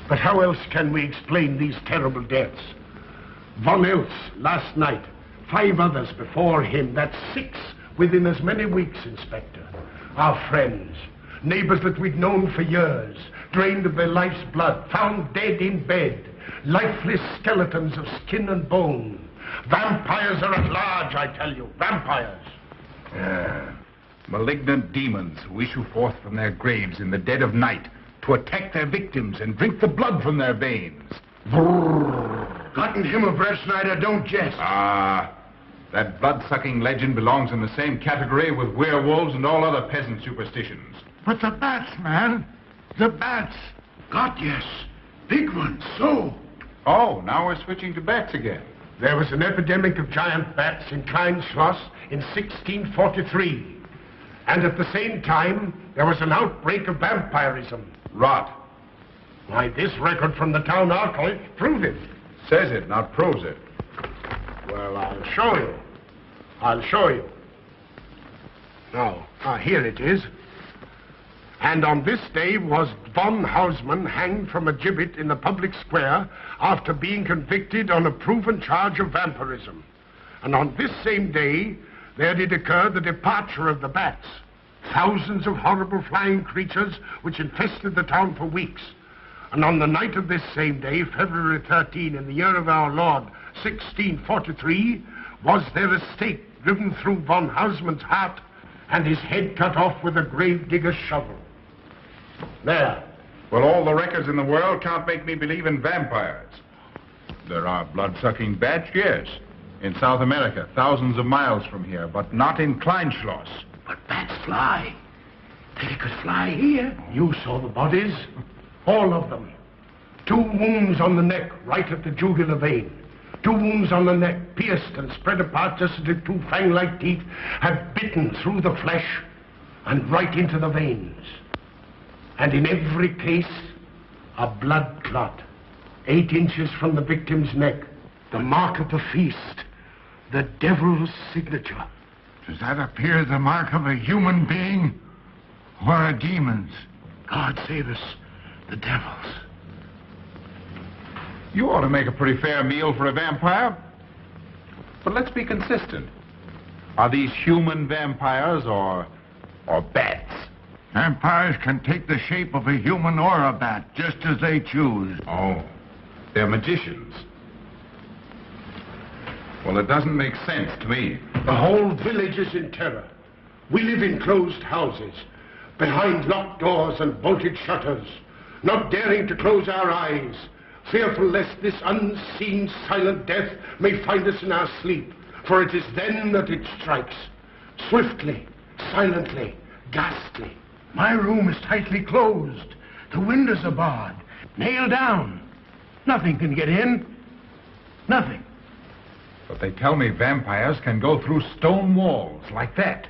But how else can we explain these terrible deaths? Von Eltz last night, 5 others before him, that's 6 within as many weeks, Inspector. Our friends, neighbors that we'd known for years, drained of their life's blood, found dead in bed, lifeless skeletons of skin and bone. Vampires are at large, I tell you, vampires. Malignant demons who issue forth from their graves in the dead of night to attack their victims and drink the blood from their veins. Gotten him of Breettschneider, don't jest. That blood-sucking legend belongs in the same category with werewolves and all other peasant superstitions. But the bats, man. The bats. God, yes. Big ones, so. Oh, now we're switching to bats again. There was an epidemic of giant bats in Kleinschloss in 1643. And at the same time, there was an outbreak of vampirism. Rot. Why, this record from the town archive proves it. Says it, not proves it. Well, I'll show you. I'll show you. Now, here it is. And on this day was von Hausmann hanged from a gibbet in the public square after being convicted on a proven charge of vampirism. And on this same day, there did occur the departure of the bats. Thousands of horrible flying creatures which infested the town for weeks. And on the night of this same day, February 13, in the year of our Lord, 1643, was there a stake driven through von Hausmann's heart and his head cut off with a grave digger's shovel. There. Well, all the records in the world can't make me believe in vampires. There are blood-sucking bats, yes. In South America, thousands of miles from here, but not in Kleinschloss. But bats fly. They could fly here. You saw the bodies. All of them. 2 wounds on the neck, right at the jugular vein. 2 wounds on the neck, pierced and spread apart just as if 2 fang-like teeth had bitten through the flesh and right into the veins. And in every case, a blood clot, 8 inches from the victim's neck. The mark of the feast, the devil's signature. Does that appear the mark of a human being or a demon's? God save us, the devil's. You ought to make a pretty fair meal for a vampire. But let's be consistent. Are these human vampires or bats? Vampires can take the shape of a human or a bat, just as they choose. Oh, they're magicians. Well, it doesn't make sense to me. The whole village is in terror. We live in closed houses, behind locked doors and bolted shutters, not daring to close our eyes, fearful lest this unseen silent death may find us in our sleep, for it is then that it strikes, swiftly, silently, ghastly. My room is tightly closed. The windows are barred, nailed down. Nothing can get in. Nothing. But they tell me vampires can go through stone walls like that.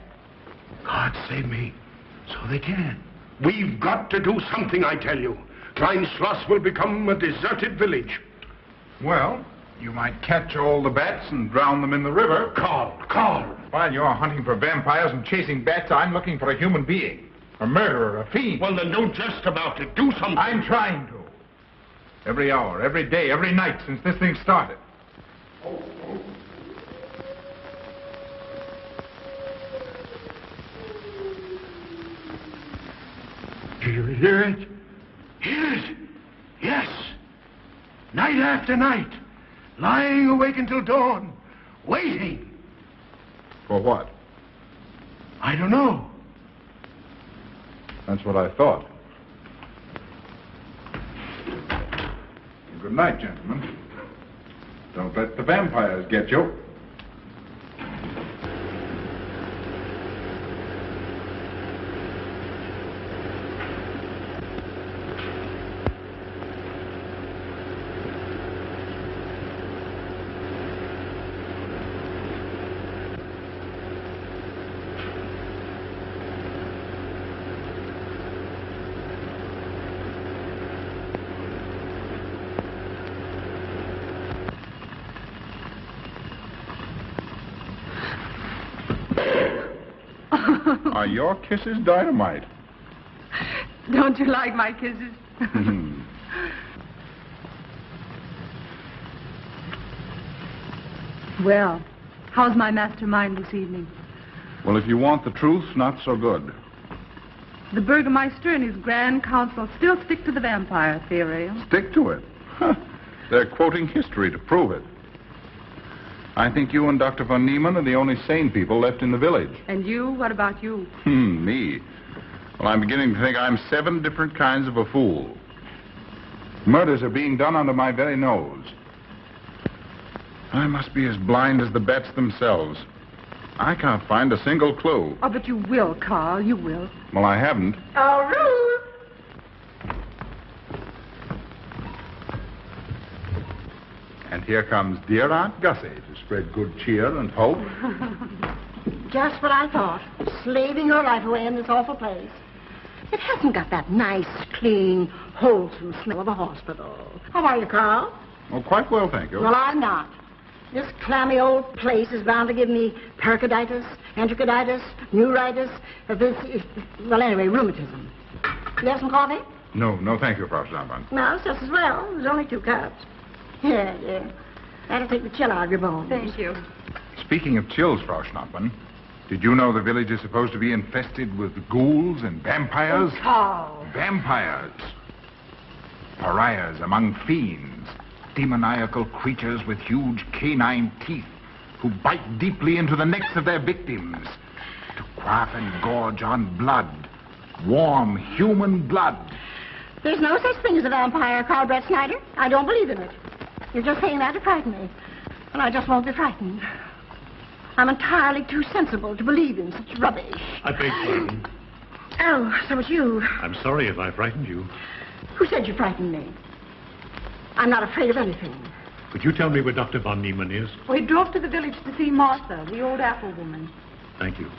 God save me. So they can. We've got to do something, I tell you. Kleinschloss will become a deserted village. Well, you might catch all the bats and drown them in the river. Karl. While you're hunting for vampires and chasing bats, I'm looking for a human being. A murderer, a fiend. Well, then don't jest about it. Do something. I'm trying to. Every hour, every day, every night since this thing started. Do you hear it? Hear it? Yes. Night after night. Lying awake until dawn. Waiting. For what? I don't know. That's what I thought. Good night, gentlemen. Don't let the vampires get you. Are your kisses dynamite? Don't you like my kisses? Well, how's my mastermind this evening? Well, if you want the truth, not so good. The Burgermeister and his Grand Council still stick to the vampire theory. Stick to it. Huh. They're quoting history to prove it. I think you and Dr. von Niemann are the only sane people left in the village. And you? What about you? Me? Well, I'm beginning to think I'm 7 different kinds of a fool. Murders are being done under my very nose. I must be as blind as the bats themselves. I can't find a single clue. Oh, but you will, Carl. You will. Well, I haven't. Oh, Ruth! And here comes dear Aunt Gussie to spread good cheer and hope. Just what I thought. Slaving your life away in this awful place. It hasn't got that nice, clean, wholesome smell of a hospital. How are you, Carl? Oh, quite well, thank you. Well, I'm not. This clammy old place is bound to give me pericarditis, enterocolitis, neuritis, well, anyway, rheumatism. You have some coffee? No, thank you, Frau Steinmann. No, it's just as well. There's only 2 cups. Yeah. That'll take the chill out of your bones. Thank you. Speaking of chills, Frau Schnappmann, did you know the village is supposed to be infested with ghouls and vampires? Oh, Carl. Vampires. Pariahs among fiends. Demoniacal creatures with huge canine teeth who bite deeply into the necks of their victims to quaff and gorge on blood. Warm human blood. There's no such thing as a vampire, Karl Breettschneider. I don't believe in it. You're just saying that to frighten me. And I just won't be frightened. I'm entirely too sensible to believe in such rubbish. I beg pardon. Oh, so it's you. I'm sorry if I frightened you. Who said you frightened me? I'm not afraid of anything. Could you tell me where Dr. von Niemann is? We drove to the village to see Martha, the old apple woman. Thank you.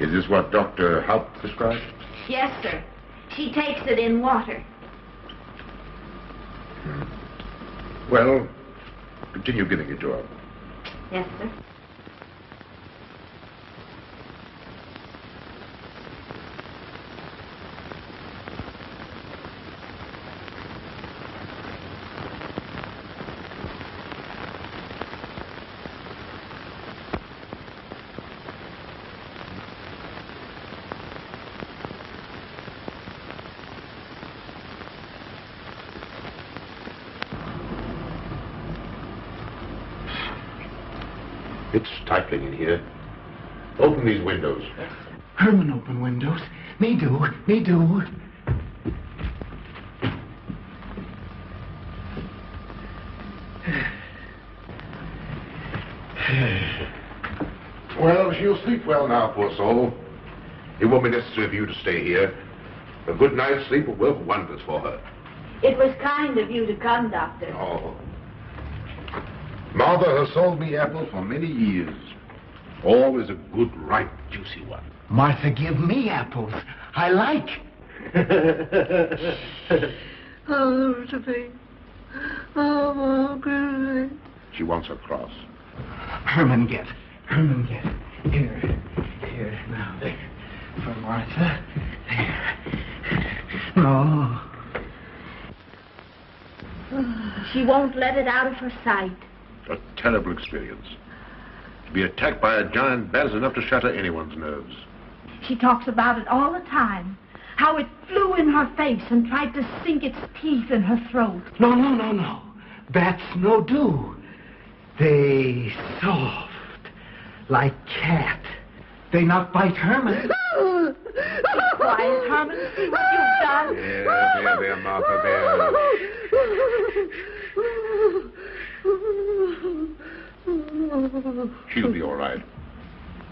Is this what Dr. Haupt prescribed? Yes, sir. She takes it in water. Well, continue giving it to her. Yes, sir. It's stifling in here. Open these windows. Herman open windows. Me do. Well, she'll sleep well now, poor soul. It won't be necessary for you to stay here. A good night's sleep will work wonders for her. It was kind of you to come, Doctor. Oh. Mother has sold me apples for many years. Always a good, ripe, juicy one. Martha give me apples. I like. Oh, Sophie. Oh, good. She wants her cross. Herman get. Here, now, there. For Martha. There. No. She won't let it out of her sight. A terrible experience. To be attacked by a giant bat is enough to shatter anyone's nerves. She talks about it all the time. How it flew in her face and tried to sink its teeth in her throat. No. Bats no do. They soft, like cat. They not bite Herman. Quiet, Herman. See what you've done. There, Martha, there. She'll be all right.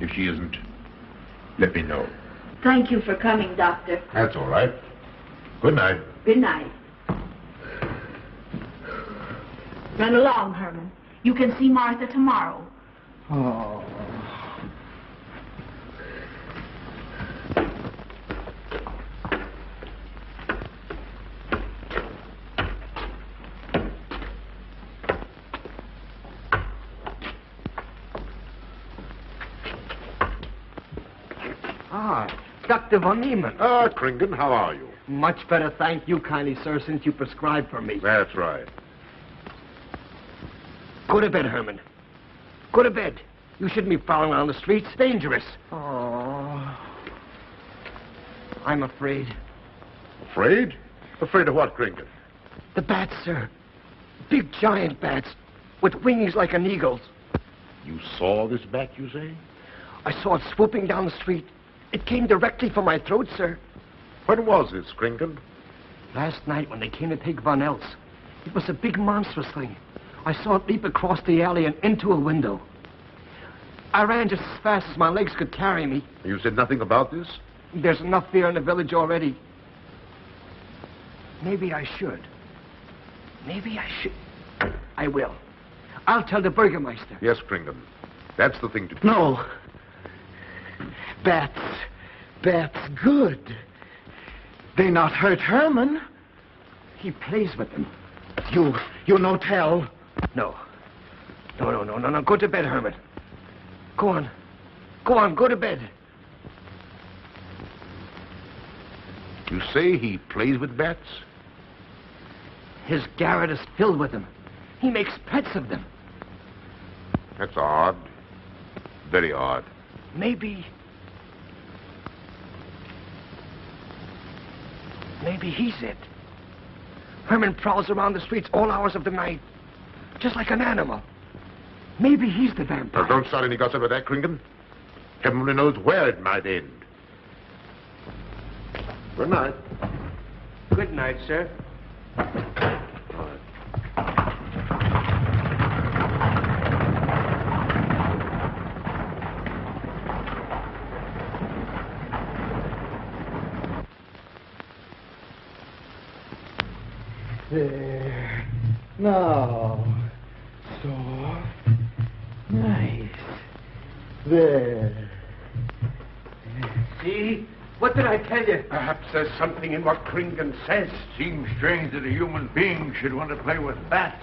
If she isn't, let me know. Thank you for coming, Doctor. That's all right. Good night. Good night. Run along, Herman. You can see Martha tomorrow. Oh. Dr. von Niemann. Kringen, how are you? Much better, thank you kindly, sir, since you prescribed for me. That's right. Go to bed, Herman. Go to bed. You shouldn't be prowling around the streets. Dangerous. Oh. I'm afraid. Afraid? Afraid of what, Kringen? The bats, sir. Big, giant bats with wings like an eagle's. You saw this bat, you say? I saw it swooping down the street. It came directly for my throat, sir. When was this, Kringen? Last night when they came to take Von Else. It was a big, monstrous thing. I saw it leap across the alley and into a window. I ran just as fast as my legs could carry me. You said nothing about this? There's enough fear in the village already. Maybe I should. I will. I'll tell the Burgermeister. Yes, Kringen. That's the thing to do. No. Bats good. They not hurt Herman. He plays with them. You no tell. No. Go to bed, Herman. Go on, go to bed. You say he plays with bats? His garret is filled with them. He makes pets of them. That's odd. Very odd. Maybe he's it. Herman prowls around the streets all hours of the night, just like an animal. Maybe he's the vampire. Now, don't start any gossip of that, Kringen. Heaven only knows where it might end. Good night. Good night, sir. There. Now. Soft. Nice. There. See? What did I tell you? Perhaps there's something in what Kringen says. Seems strange that a human being should want to play with bats.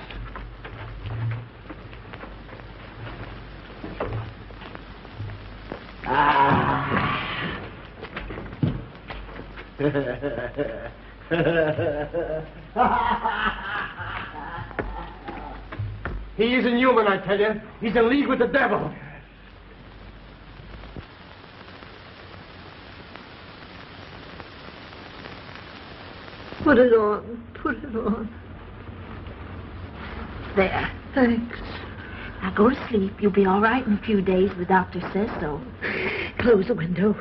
He isn't human, I tell you. He's in league with the devil. Put it on. There. Thanks. Now go to sleep. You'll be all right in a few days. The doctor says so. Close the window.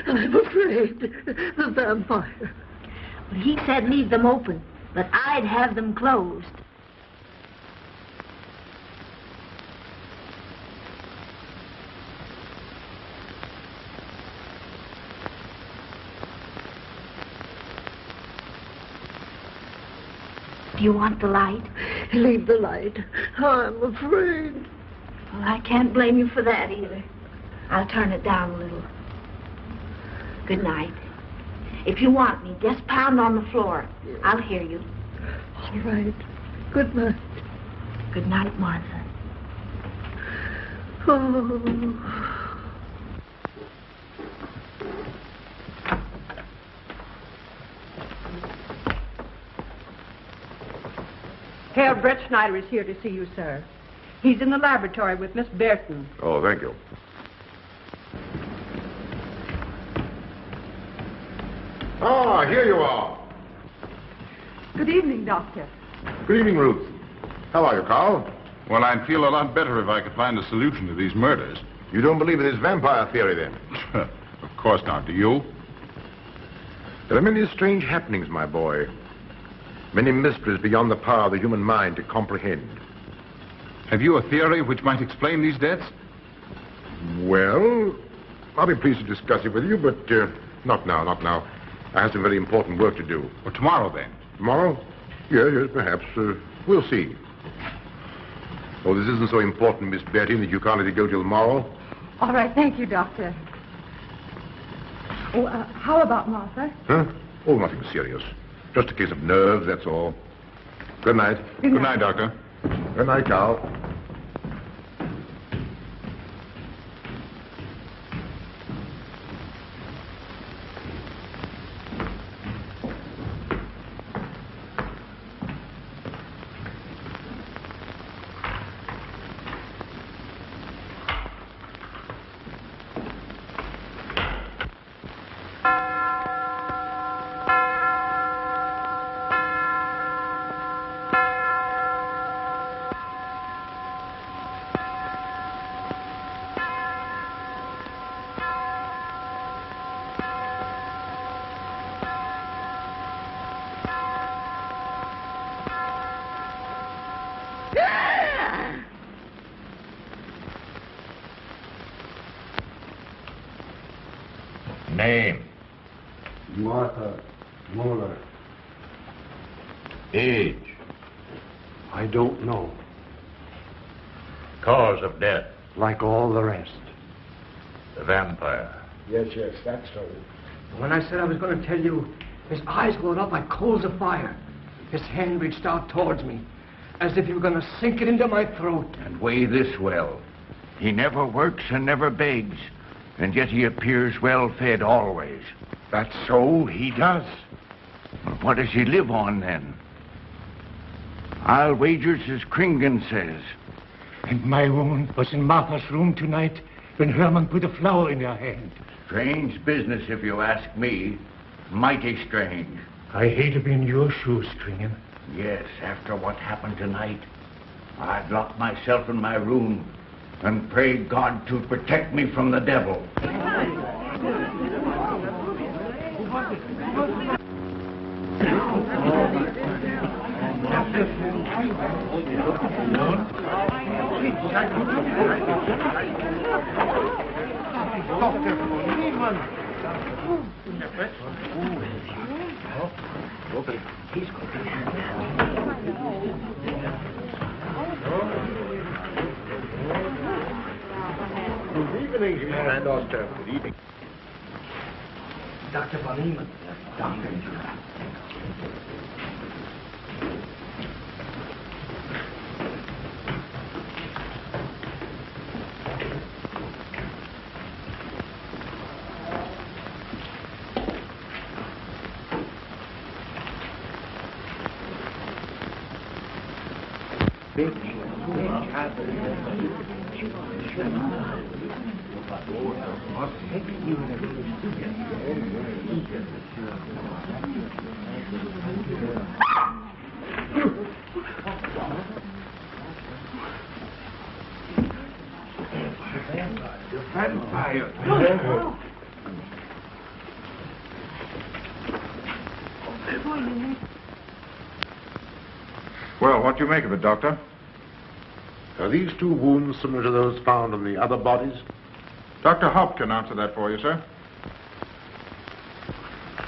I'm afraid. The vampire. Well, he said leave them open, but I'd have them closed. Do you want the light? Leave the light. I'm afraid. Well, I can't blame you for that either. I'll turn it down a little. Good night. If you want me, just pound on the floor. I'll hear you. All right. Good night. Good night, Martha. Oh. Karl Breettschneider is here to see you, sir. He's in the laboratory with Miss Burton. Oh, thank you. Ah, here you are. Good evening, Doctor. Good evening, Ruth. How are you, Carl? Well, I'd feel a lot better if I could find a solution to these murders. You don't believe in this vampire theory, then? Of course not. Do you? There are many strange happenings, my boy. Many mysteries beyond the power of the human mind to comprehend. Have you a theory which might explain these deaths? Well, I'll be pleased to discuss it with you, but not now, not now. I have some very important work to do. Well, tomorrow, then. Tomorrow? Yes, perhaps. We'll see. Oh, this isn't so important, Miss Betty, that you can't let it go till tomorrow. All right, thank you, Doctor. Oh, how about Martha? Huh? Oh, nothing serious. Just a case of nerves, that's all. Good night. Good night, Doctor. Good night, Carl. Name? Martha Mueller. Age? I don't know. Cause of death? Like all the rest. The vampire? Yes, that's so. When I said I was going to tell you, his eyes glowed up like coals of fire. His hand reached out towards me, as if he were going to sink it into my throat. And weigh this well. He never works and never begs, and yet he appears well-fed always. That's so, he does. Well, what does he live on, then? I'll wager as Kringen says. And my woman was in Martha's room tonight when Herman put a flower in her hand. Strange business, if you ask me. Mighty strange. I hate to be in your shoes, Kringen. Yes, after what happened tonight, I'd lock myself in my room and pray God to protect me from the devil. Dr. von Niemann. Good evening, Herr Doctor. Good evening. Dr. von Niemann. Doctor. Well, what do you make of it, Doctor? Are these two wounds similar to those found on the other bodies? Dr. Haupt can answer that for you, sir.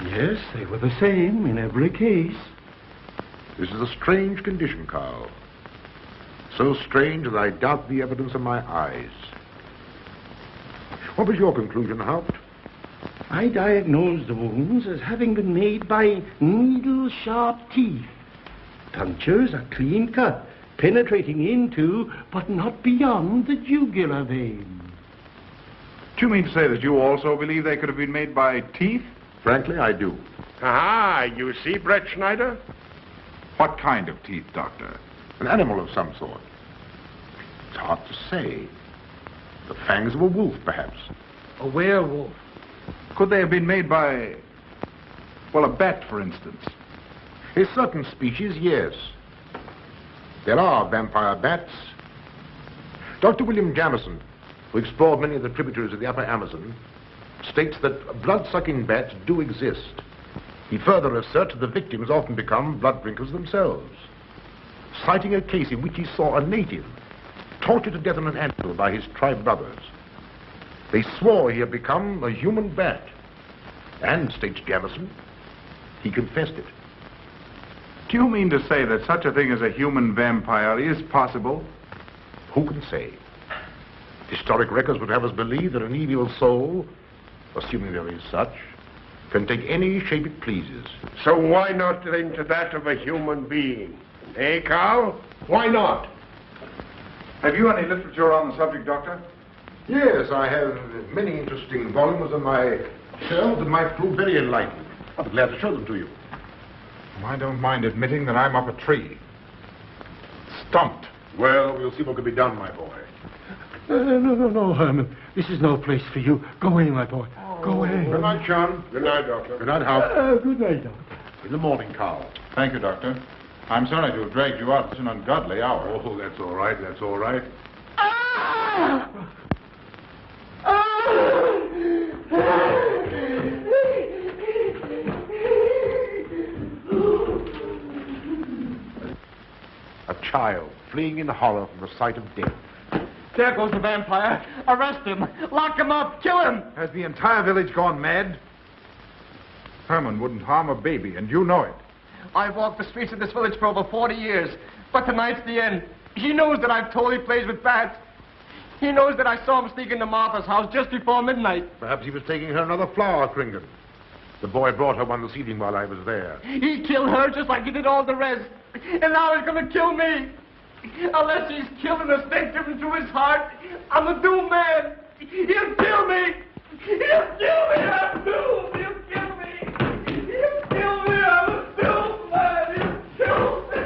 Yes, they were the same in every case. This is a strange condition, Carl. So strange that I doubt the evidence of my eyes. What was your conclusion, Haupt? I diagnosed the wounds as having been made by needle-sharp teeth. Punctures are clean cut, penetrating into, but not beyond, the jugular vein. Do you mean to say that you also believe they could have been made by teeth? Frankly, I do. Ah, you see, Breettschneider? What kind of teeth, Doctor? An animal of some sort. It's hard to say. The fangs of a wolf, perhaps. A werewolf. Could they have been made by, well, a bat, for instance? A certain species, yes. There are vampire bats. Dr. William Jamison, who explored many of the tributaries of the upper Amazon, states that blood-sucking bats do exist. He further asserts that the victims often become blood drinkers themselves, citing a case in which he saw a native tortured to death on an anvil by his tribe brothers. They swore he had become a human bat, and, states Jamison, he confessed it. Do you mean to say that such a thing as a human vampire is possible? Who can say? Historic records would have us believe that an evil soul, assuming there is such, can take any shape it pleases. So why not into that of a human being? Eh, Carl? Why not? Have you any literature on the subject, Doctor? Yes, I have many interesting volumes on my shelves that might prove very enlightening. I'll be glad to show them to you. I don't mind admitting that I'm up a tree. Stumped. Well, we'll see what can be done, my boy. No, Herman. This is no place for you. Go away, my boy. Go away. Good night, John. Good night, Doctor. Good night, Hal. Good night, Doctor. In the morning, Carl. Thank you, Doctor. I'm sorry to have dragged you out at an ungodly hour. Oh, that's all right. That's all right. A child fleeing in horror from the sight of death. There goes the vampire. Arrest him. Lock him up. Kill him. Has the entire village gone mad? Herman wouldn't harm a baby, and you know it. I've walked the streets of this village for over 40 years, but tonight's the end. He knows that I've told he plays with bats. He knows that I saw him sneak into Martha's house just before midnight. Perhaps he was taking her another flower, Kringen. The boy brought her one this evening while I was there. He killed her just like he did all the rest. And now he's going to kill me. Unless he's killed an instinct driven to his heart, I'm a doomed man. He'll kill me. He'll kill me. I'm doomed. He'll kill me. He'll kill me. I'm a doomed man. He'll kill me.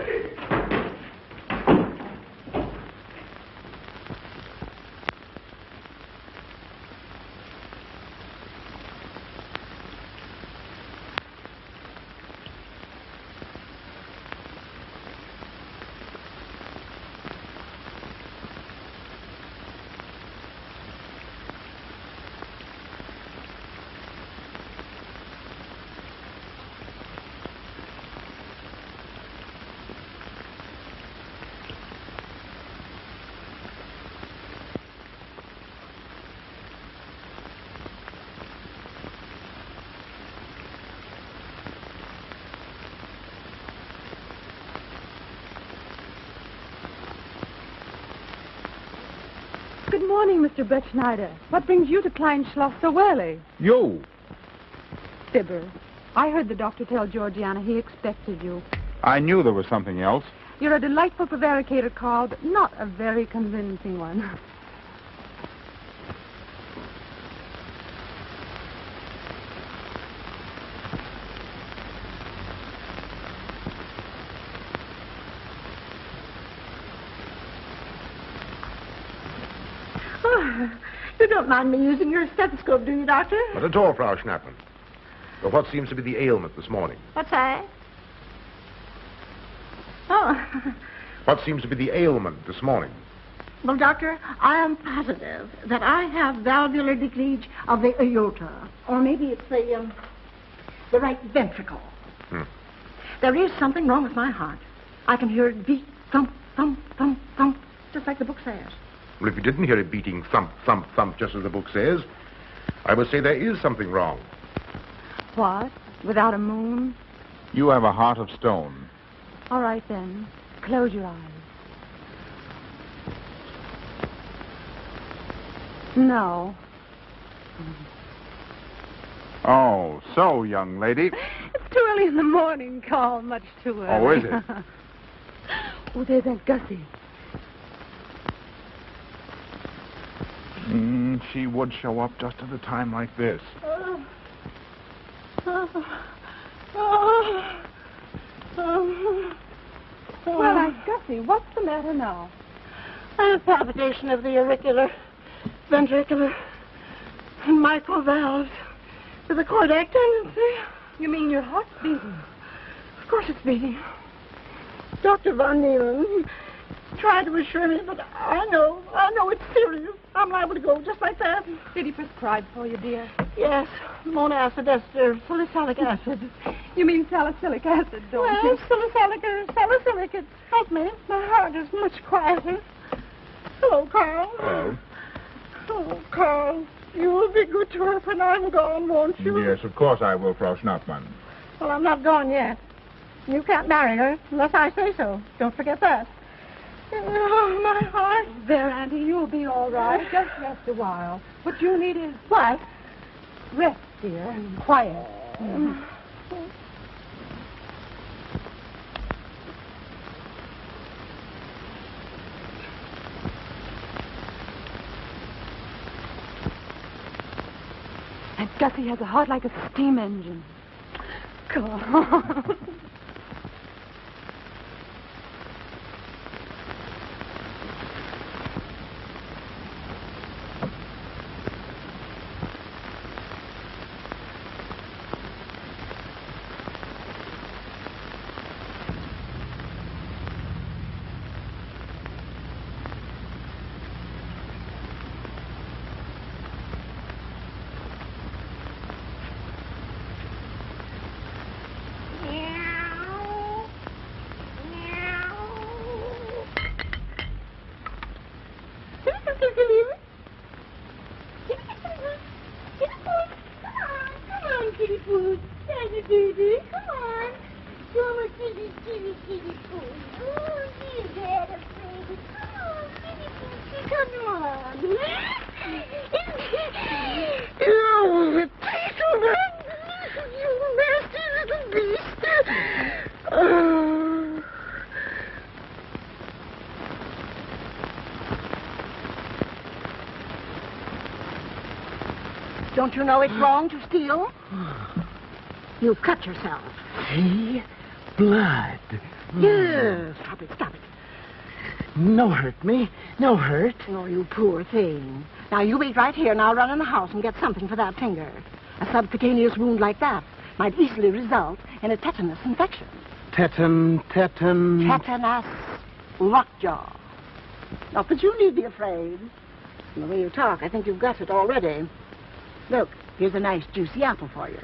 Good morning, Mr. Breettschneider. What brings you to Kleinschloss so early? You? Fibber, I heard the doctor tell Georgiana he expected you. I knew there was something else. You're a delightful prevaricator, Carl, but not a very convincing one. You don't mind me using your stethoscope, do you, Doctor? Not at all, Frau Schnappen. But what seems to be the ailment this morning? What's that? Oh. What seems to be the ailment this morning? Well, Doctor, I am positive that I have valvular leakage of the aorta. Or maybe it's the right ventricle. There is something wrong with my heart. I can hear it beat, thump, thump, thump, thump, just like the book says. Well, if you didn't hear it beating thump, thump, thump, just as the book says, I would say there is something wrong. What? Without a moon? You have a heart of stone. All right, then. Close your eyes. No. Oh, so, young lady. It's too early in the morning, Carl. Much too early. Oh, is it? Oh, there's Aunt Gussie. She would show up just at a time like this. Well, Aunt Gussie, what's the matter now? I have palpitation of the auricular, ventricular, and mitral valves with a cardiac tendency. You mean your heart's beating? Of course it's beating. Dr. von Niemann tried to assure me, but I know it's serious. I'm liable to go just like that. Did he prescribe for you, dear? Yes, monacid ester, salicylic acid. You mean salicylic acid, don't Well, you? salicylic, it helped me. My heart is much quieter. Hello, Carl. Hello. Oh, Carl, you will be good to her when I'm gone, won't you? Yes, of course I will, Frau Schnappmann. Well, I'm not gone yet. You can't marry her unless I say so. Don't forget that. Oh, my heart. There, Auntie, you'll be all right. Just rest a while. What you need is What? rest, dear, and quiet. Aunt Gussie has a heart like a steam engine. Come on. Don't you know it's wrong to steal? You've cut yourself. See? Blood. Yes. Stop it. No hurt me. No hurt. Oh, you poor thing. Now, you wait right here, and I'll run in the house and get something for that finger. A subcutaneous wound like that might easily result in a tetanus infection. Tetanus. Tetanus lockjaw. Not that you need be afraid. From the way you talk, I think you've got it already. Look, here's a nice juicy apple for you.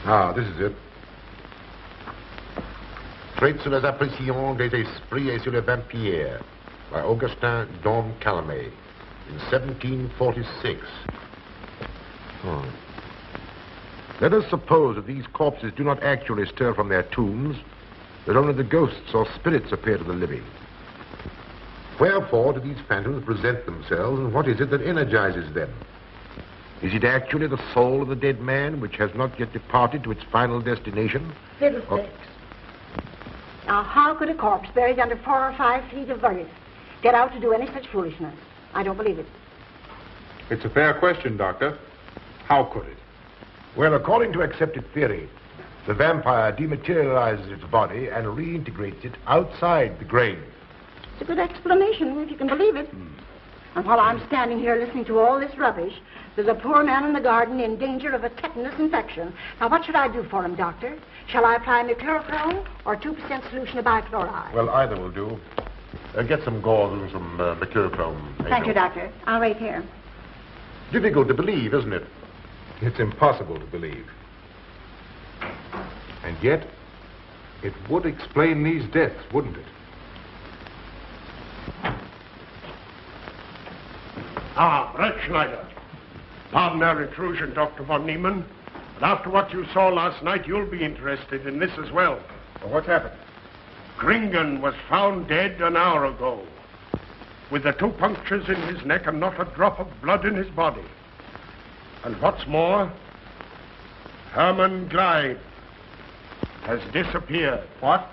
Ah, this is it. Traits sur les apparitions des esprits et sur les vampires by Augustin Dom Calame in 1746. Let us suppose that these corpses do not actually stir from their tombs, that only the ghosts or spirits appear to the living. Wherefore do these phantoms present themselves, and what is it that energizes them? Is it actually the soul of the dead man which has not yet departed to its final destination? Fiddlesticks. Now, how could a corpse buried under 4 or 5 feet of earth get out to do any such foolishness? I don't believe it. It's a fair question, Doctor. How could it? Well, according to accepted theory, the vampire dematerializes its body and reintegrates it outside the grave. It's a good explanation, if you can believe it. And while I'm standing here listening to all this rubbish, there's a poor man in the garden in danger of a tetanus infection. Now, what should I do for him, Doctor? Shall I apply mercurochrome or 2% solution of bichloride? Well, either will do. Get some gauze and some mercurochrome. Thank you, Doctor. I'll wait here. Difficult to believe, isn't it? It's impossible to believe. And yet, it would explain these deaths, wouldn't it? Ah, Breettschneider. Pardon our intrusion, Dr. von Niemann. But after what you saw last night, you'll be interested in this as well. Well, what's happened? Kringen was found dead an hour ago, with the 2 punctures in his neck and not a drop of blood in his body. And what's more, Herman Glieb has disappeared. What?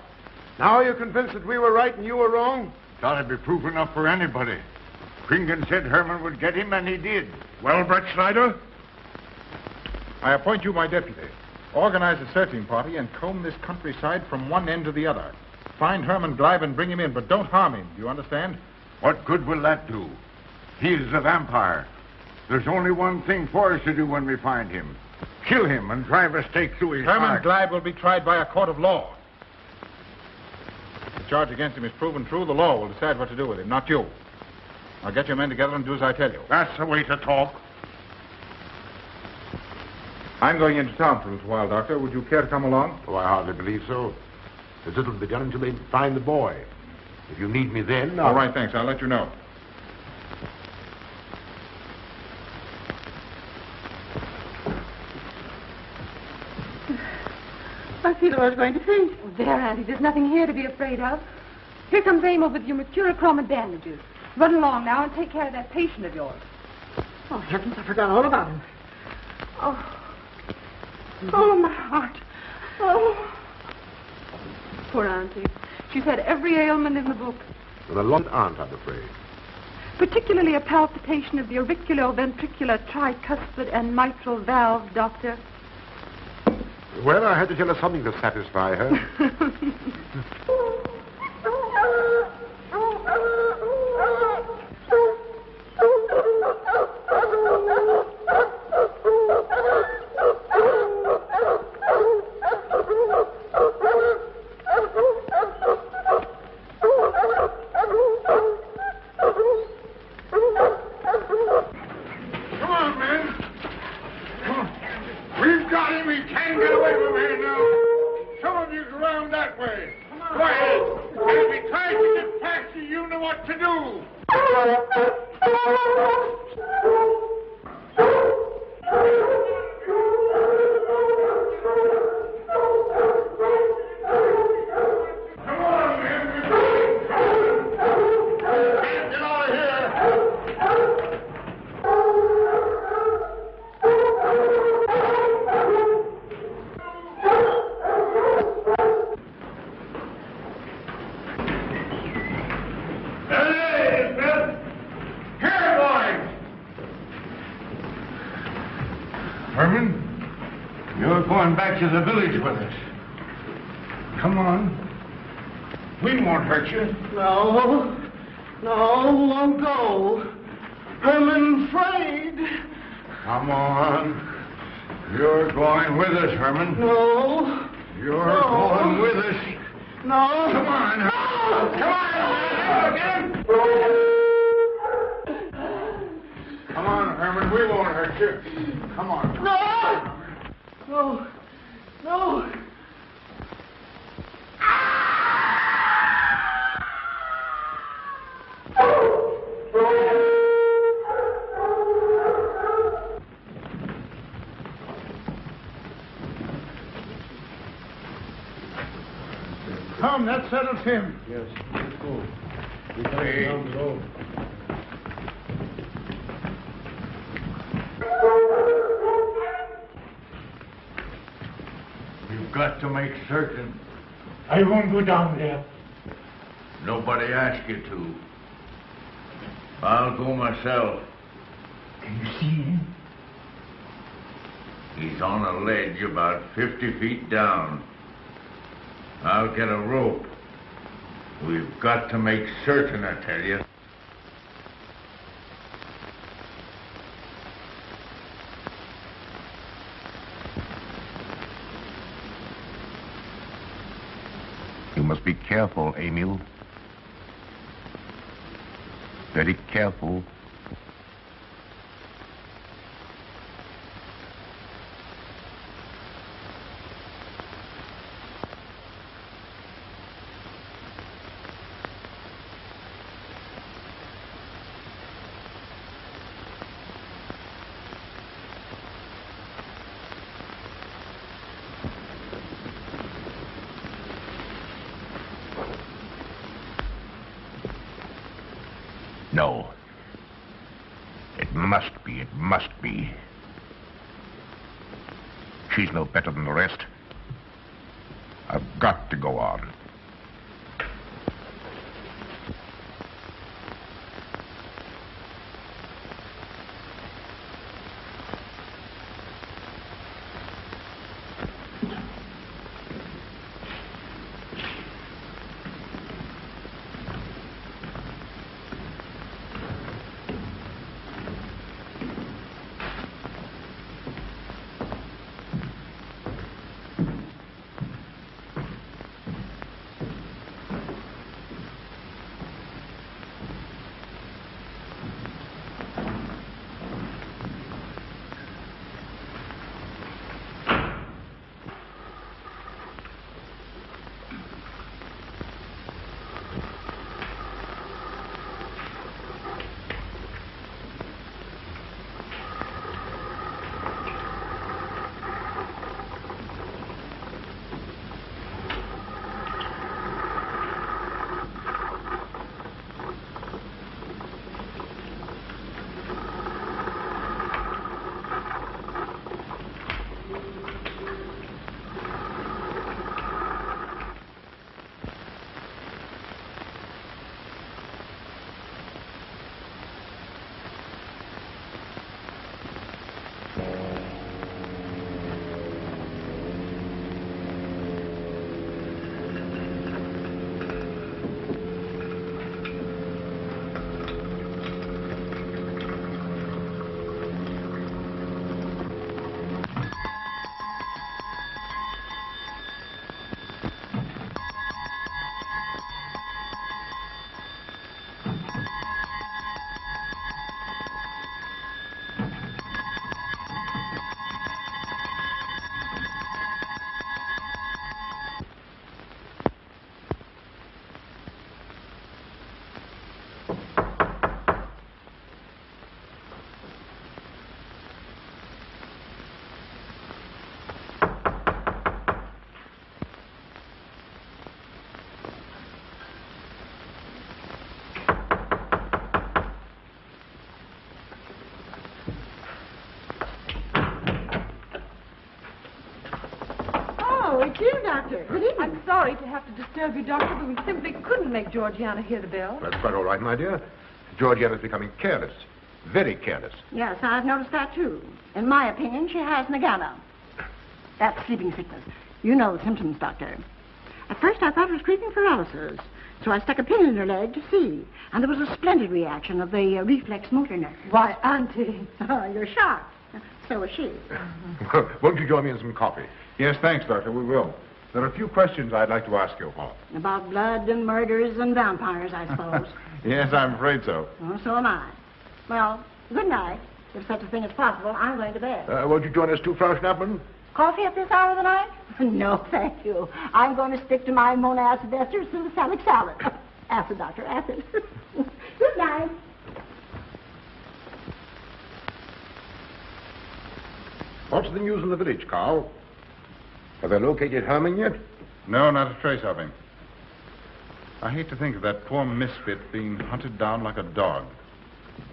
Now you're convinced that we were right and you were wrong? Thought it'd be proof enough for anybody. Kringen said Herman would get him, and he did. Well, Breettschneider? I appoint you my deputy. Organize a searching party and comb this countryside from one end to the other. Find Herman Glieb and bring him in, but don't harm him. Do you understand? What good will that do? He is a vampire. There's only one thing for us to do when we find him. Kill him and drive a stake through his Herman heart. Glieb will be tried by a court of law. If the charge against him is proven true, the law will decide what to do with him, not you. Now get your men together and do as I tell you. That's the way to talk. I'm going into town for a little while, Doctor. Would you care to come along? Oh, I hardly believe so. There's little to be done until they find the boy. If you need me then... All right, thanks. I'll let you know. I feel I was going to faint. Oh, there, Auntie. There's nothing here to be afraid of. Here comes Amo with your mercurochrome and bandages. Run along now and take care of that patient of yours. Oh, heavens, I forgot all about him. Oh, my heart. Oh. Poor Auntie. She's had every ailment in the book. Well, a long aunt, I'm afraid. Particularly a palpitation of the auriculoventricular tricuspid and mitral valve, Doctor. Well, I had to tell her something to satisfy her. To the village with us. Come on. We won't hurt you. No, won't go. I'm afraid. Come on. You're going with us, Herman. No. You're going with us. No. Come on. No. Come on. Again. Come on, Herman. We won't hurt you. Come on. No. Come, that settles him. Yes, let's go. We're coming down the road. You've got to make certain. I won't go down there. Nobody asked you to. I'll go myself. Can you see him? He's on a ledge about 50 feet down. I'll get a rope. We've got to make certain, I tell you. You must be careful, Emil. Very careful. No. It must be. She's no better than the rest. I've got to go on. Doctor. Good evening. I'm sorry to have to disturb you, Doctor, but we simply couldn't make Georgiana hear the bell. That's quite all right, my dear. Georgiana's becoming careless. Very careless. Yes, I've noticed that, too. In my opinion, she has nagana. That's sleeping sickness. You know the symptoms, Doctor. At first, I thought it was creeping paralysis, so I stuck a pin in her leg to see. And there was a splendid reaction of the reflex motor nerve. Why, Auntie. Oh, you're shocked. So is she. Won't you join me in some coffee? Yes, thanks, Doctor. We will. There are a few questions I'd like to ask you. About blood and murders and vampires, I suppose. Yes, I'm afraid so. Oh, so am I. Well, good night. If such a thing is possible, I'm going to bed. Won't you join us too, Frau Schnappmann? Coffee at this hour of the night? No, thank you. I'm going to stick to my monacid esters and the salic salad. Acid, Doctor, acid. Good night. What's the news in the village, Carl? Have they located Herman yet? No, not a trace of him. I hate to think of that poor misfit being hunted down like a dog. Do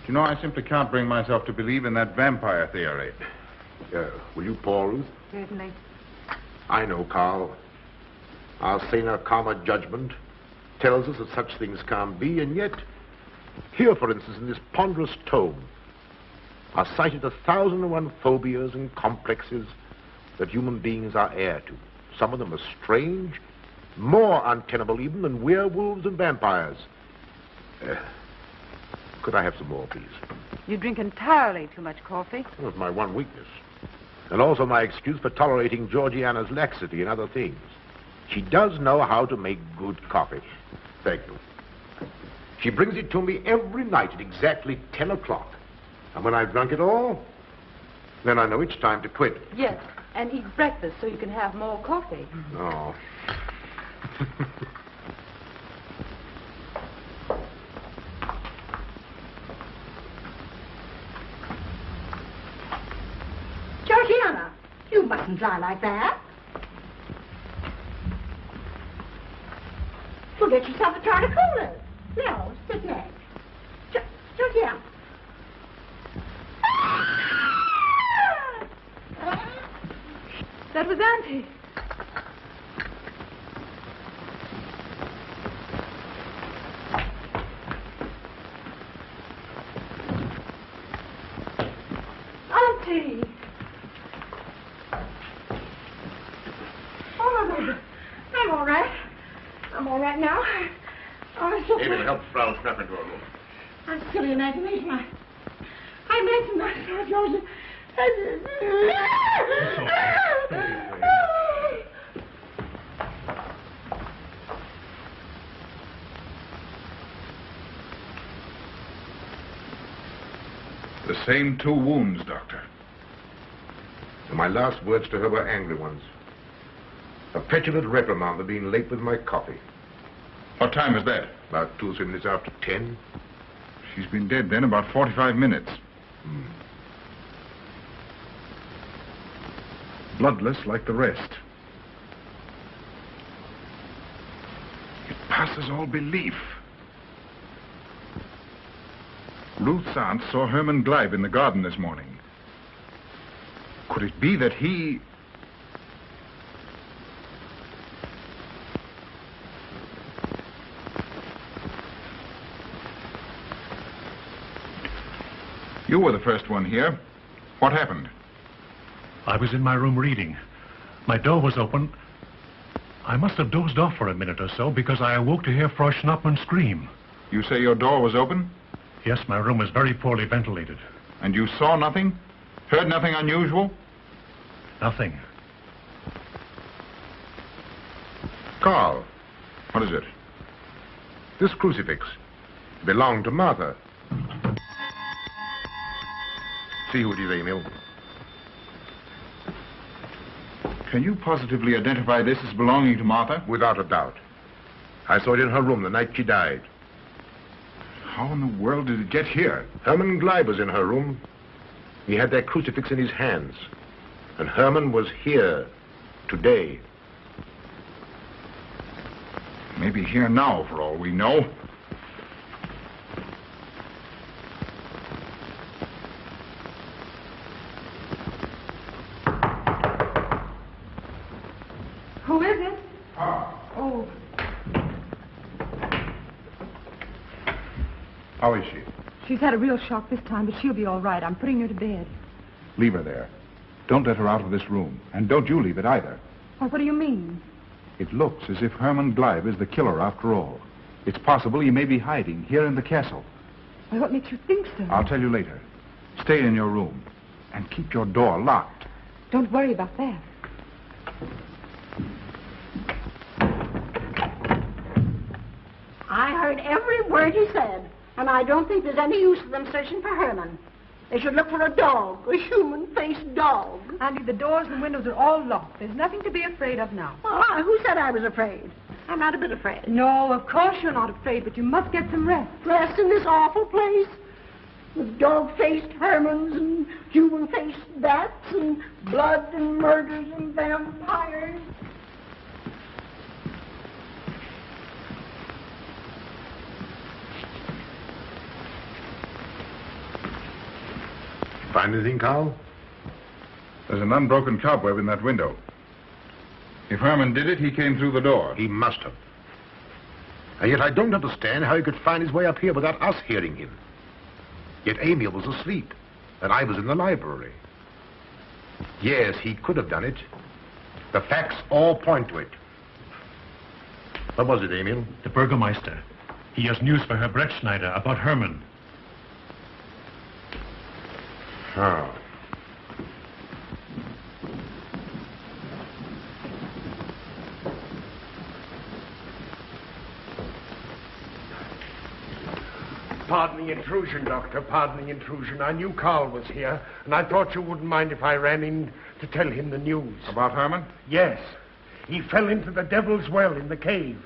you know, I simply can't bring myself to believe in that vampire theory. Will you pour, Ruth? Certainly. I know, Carl. Our saner, calmer judgment tells us that such things can't be, and yet, here, for instance, in this ponderous tome, are cited 1,001 phobias and complexes that human beings are heir to. Some of them are strange, more untenable even than werewolves and vampires. Could I have some more, please? You drink entirely too much coffee. Well, it's my one weakness. And also my excuse for tolerating Georgiana's laxity and other things. She does know how to make good coffee. Thank you. She brings it to me every night at exactly 10 o'clock. And when I've drunk it all, then I know it's time to quit. Yes, and eat breakfast so you can have more coffee. Oh. Georgiana, you mustn't lie like that. You'll get yourself a jar to cool it. No, sit next. Georgiana. That was Auntie. Auntie! Oh, no, I'm all right. I'm all right now. Oh, it's so Amy, help Frau Schnappmann to her room. That's silly imagination. I mentioned that, Joseph. The same 2 wounds, Doctor. And my last words to her were angry ones. A petulant reprimand for being late with my coffee. What time is that? About 2 or 3 minutes after 10. She's been dead then about 45 minutes. Bloodless like the rest. It passes all belief. Ruth's aunt saw Herman Glieb in the garden this morning. Could it be that he... You were the first one here. What happened? I was in my room reading. My door was open. I must have dozed off for a minute or so because I awoke to hear Frau Schnappmann scream. You say your door was open? Yes, my room is very poorly ventilated. And you saw nothing? Heard nothing unusual? Nothing. Carl. What is it? This crucifix belonged to Martha. See who it is, Emil. Can you positively identify this as belonging to Martha? Without a doubt. I saw it in her room the night she died. How in the world did it get here? Herman Glieb was in her room. He had that crucifix in his hands. And Herman was here today. Maybe here now, for all we know. Who is it? Oh. Oh, How is she? she's had a real shock this time, but she'll be all right. I'm putting her to bed. Leave her there. Don't let her out of this room. And don't you leave it either. Well, what do you mean? It looks as if Herman Glieb is the killer after all. It's possible he may be hiding here in the castle. Well, what makes you think so? I'll tell you later. Stay in your room and keep your door locked. Don't worry about that. I heard every word he said, and I don't think there's any use of them searching for Herman. They should look for a dog, a human-faced dog. Andy, the doors and windows are all locked. There's nothing to be afraid of now. Well, who said I was afraid? I'm not a bit afraid. No, of course you're not afraid, but you must get some rest. Rest in this awful place? With dog-faced Hermans and human-faced bats and blood and murders and vampires. Find anything, Carl? There's an unbroken cobweb in that window. If Herman did it, he came through the door. He must have. And yet I don't understand how he could find his way up here without us hearing him. Yet Amy was asleep, and I was in the library. Yes, he could have done it. The facts all point to it. What was it, Emil? The Burgermeister. He has news for Herr Breettschneider about Herman. Oh. Pardon the intrusion, Doctor. Pardon the intrusion. I knew Karl was here, and I thought you wouldn't mind if I ran in to tell him the news. About Herman? Yes. He fell into the Devil's Well in the cave.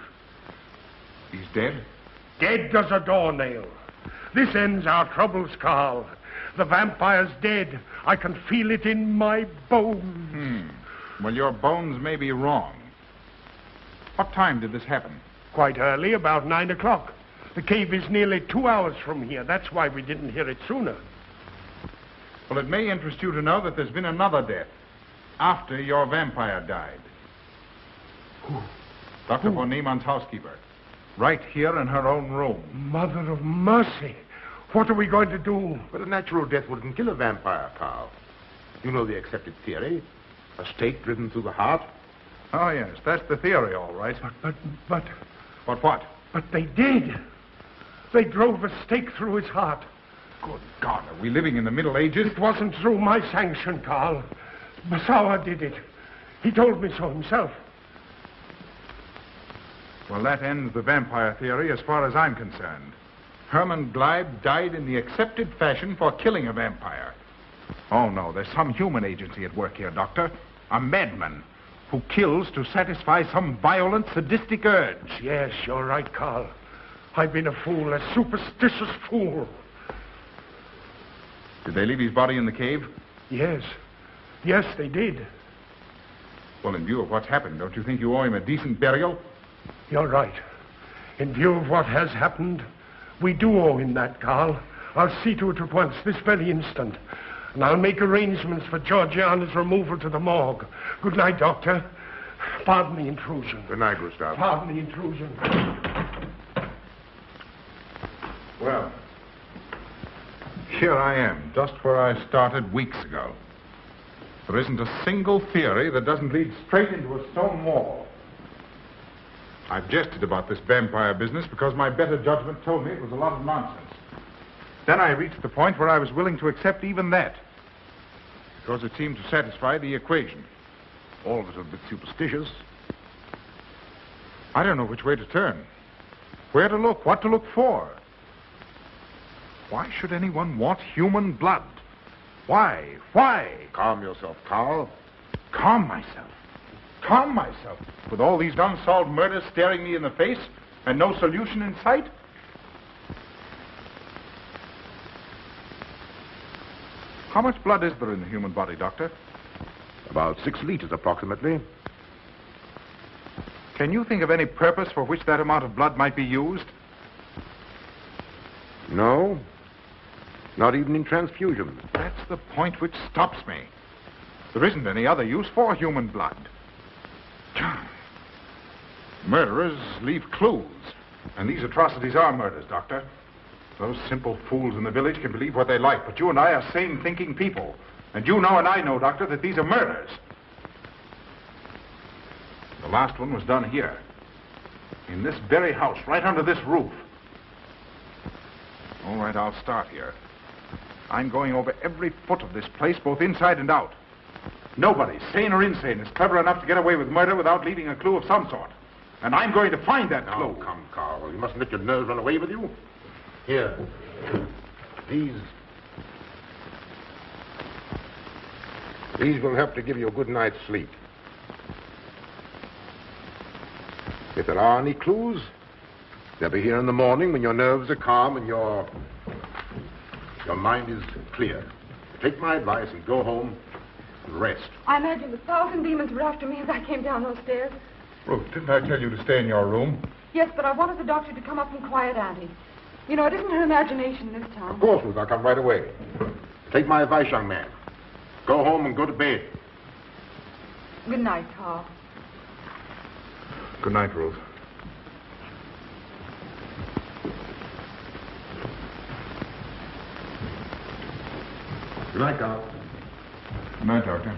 He's dead? Dead as a doornail. This ends our troubles, Karl. The vampire's dead. I can feel it in my bones. Well, your bones may be wrong. What time did this happen? Quite early, about 9 o'clock. The cave is nearly 2 hours from here. That's why we didn't hear it sooner. Well, it may interest you to know that there's been another death after your vampire died. Who? Dr. von Niemann's housekeeper. Right here in her own room. Mother of mercy. What are we going to do? But a natural death wouldn't kill a vampire, Carl. You know the accepted theory. A stake driven through the heart. Oh, yes, that's the theory, all right. But... But what? But they did. They drove a stake through his heart. Good God, are we living in the Middle Ages? It wasn't through my sanction, Karl. Basawa did it. He told me so himself. Well, that ends the vampire theory as far as I'm concerned. Herman Glieb died in the accepted fashion for killing a vampire. Oh, no, there's some human agency at work here, Doctor. A madman who kills to satisfy some violent, sadistic urge. Yes, you're right, Karl. I've been a fool, a superstitious fool. Did they leave his body in the cave? Yes. Yes, they did. Well, in view of what's happened, don't you think you owe him a decent burial? You're right. In view of what has happened, we do owe him that, Karl. I'll see to it at once, this very instant. And I'll make arrangements for Georgiana's removal to the morgue. Good night, Doctor. Pardon the intrusion. Good night, Gustav. Pardon the intrusion. Well, here I am, just where I started weeks ago. There isn't a single theory that doesn't lead straight into a stone wall. I've jested about this vampire business because my better judgment told me it was a lot of nonsense. Then I reached the point where I was willing to accept even that, because it seemed to satisfy the equation. All of it a bit superstitious. I don't know which way to turn, where to look, what to look for. Why should anyone want human blood? Why? Why? Calm yourself, Carl. Calm myself. Calm myself. With all these unsolved murders staring me in the face and no solution in sight? How much blood is there in the human body, Doctor? About 6 liters, approximately. Can you think of any purpose for which that amount of blood might be used? No. Not even in transfusion. That's the point which stops me. There isn't any other use for human blood. Murderers leave clues. And these atrocities are murders, Doctor. Those simple fools in the village can believe what they like, but you and I are sane, thinking people. And you know and I know, Doctor, that these are murders. The last one was done here. In this very house, right under this roof. All right, I'll start here. I'm going over every foot of this place, both inside and out. Nobody, sane or insane, is clever enough to get away with murder without leaving a clue of some sort. And I'm going to find that clue. Oh, come, Carl. You mustn't let your nerves run away with you. Here. These will help to give you a good night's sleep. If there are any clues, they'll be here in the morning when your nerves are calm and your mind is clear. Take my advice and go home and rest. I imagine 1,000 demons were after me as I came down those stairs. Ruth, didn't I tell you to stay in your room? Yes, but I wanted the doctor to come up and quiet Auntie. You know, it isn't her imagination this time. Of course, Ruth, I'll come right away. Take my advice, young man. Go home and go to bed. Good night, Carl. Good night, Ruth. Good night, Carl. Good night, Doctor.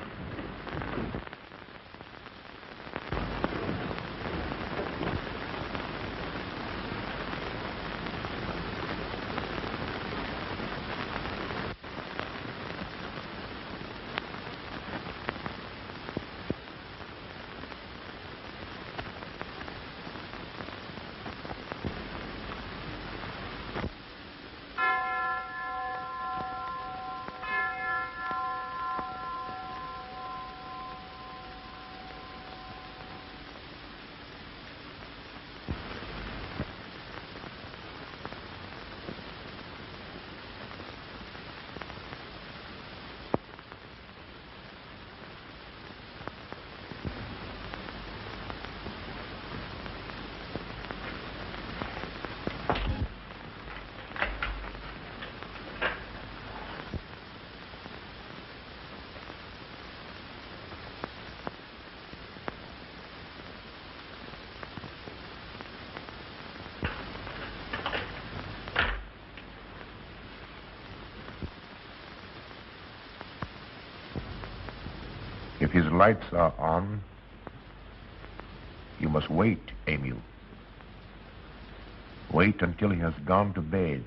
If his lights are on, you must wait, Emil. Wait until he has gone to bed.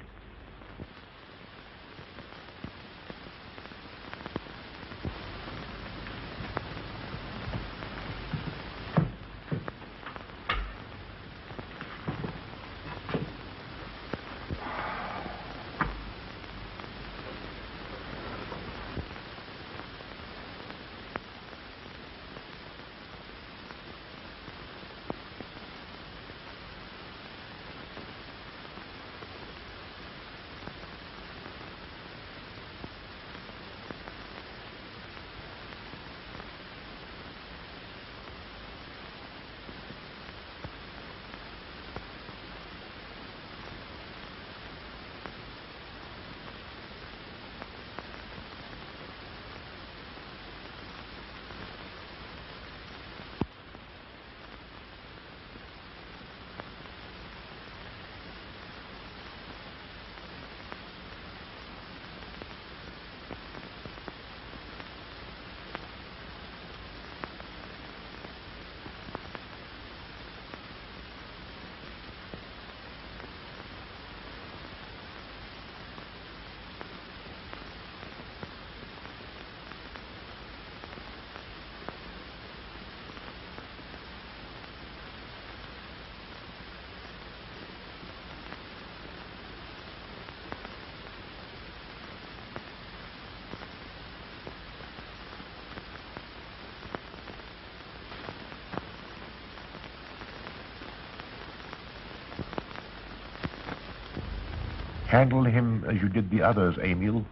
Handle him as you did the others, Emil.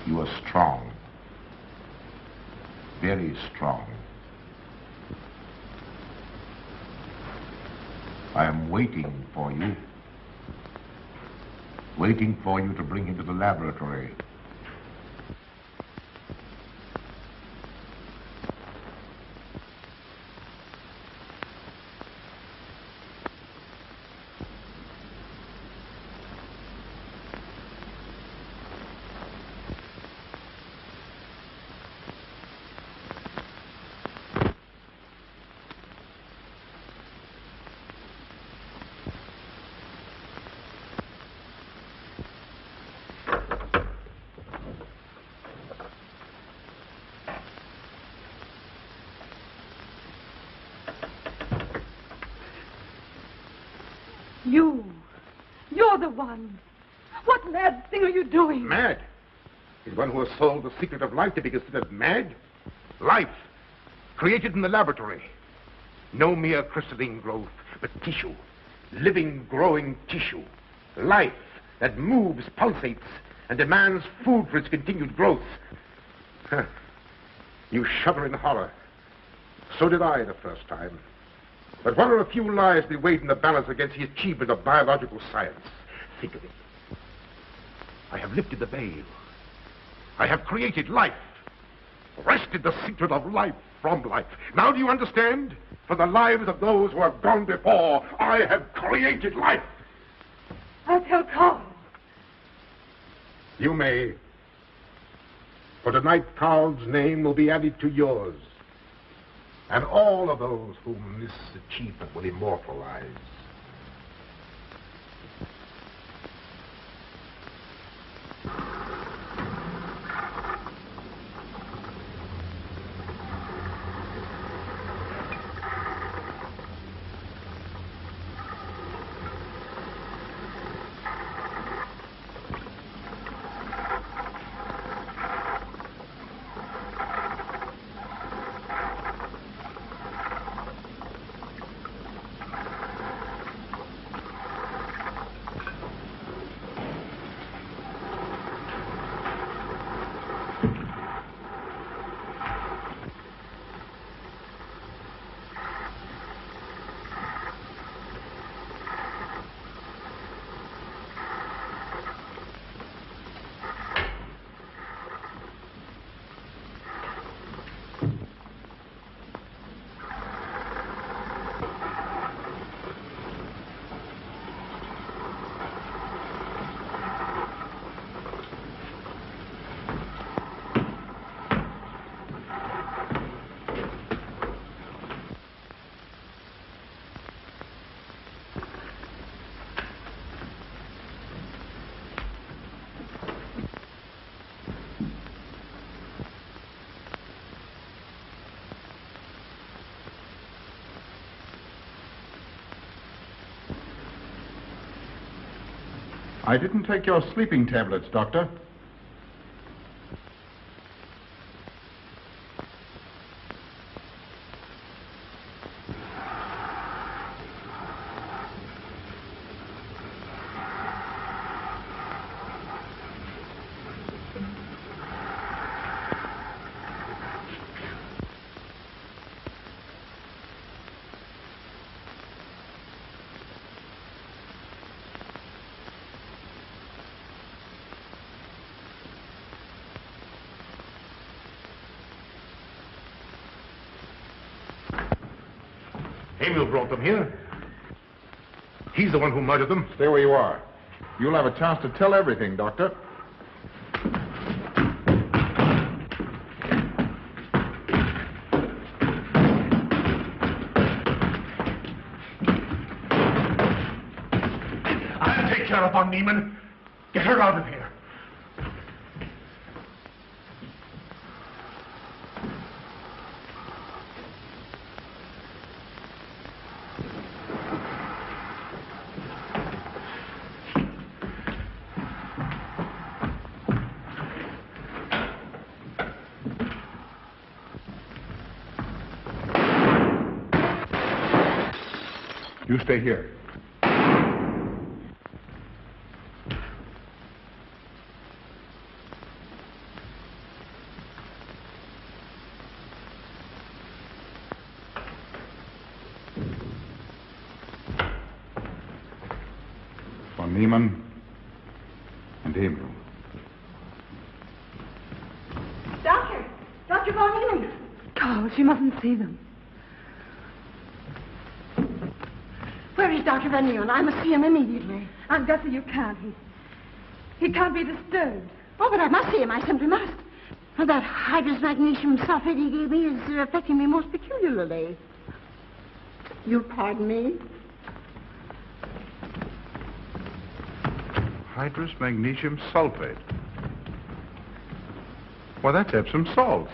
You are strong. Very strong. I am waiting for you. Waiting for you to bring him to the laboratory. You're the one. What mad thing are you doing? Mad? Is one who has sold the secret of life to be considered mad? Life, created in the laboratory. No mere crystalline growth, but tissue. Living, growing tissue. Life that moves, pulsates, and demands food for its continued growth. Huh. You shudder in horror. So did I the first time. But what are a few lies that weighed in the balance against the achievement of biological science? Think of it. I have lifted the veil. I have created life. Wrested the secret of life from life. Now do you understand? For the lives of those who have gone before, I have created life. I'll tell Carl. You may. For tonight, Carl's name will be added to yours. And all of those whom this achievement will immortalize. I didn't take your sleeping tablets, Doctor. Emil brought them here. He's the one who murdered them. Stay where you are. You'll have a chance to tell everything, Doctor. I'll take care of von Niemann. Get her out of here. You stay here. Von Niemann and Emil. Dr. von Niemann. Carl, she mustn't see them. Where is Dr. von Niemann? I must see him immediately. Aunt Gussie, you can't. He can't be disturbed. Oh, but I must see him. I simply must. That hydrous magnesium sulfate he gave me is affecting me most peculiarly. You'll pardon me? Hydrous magnesium sulfate. Well, that's Epsom salts.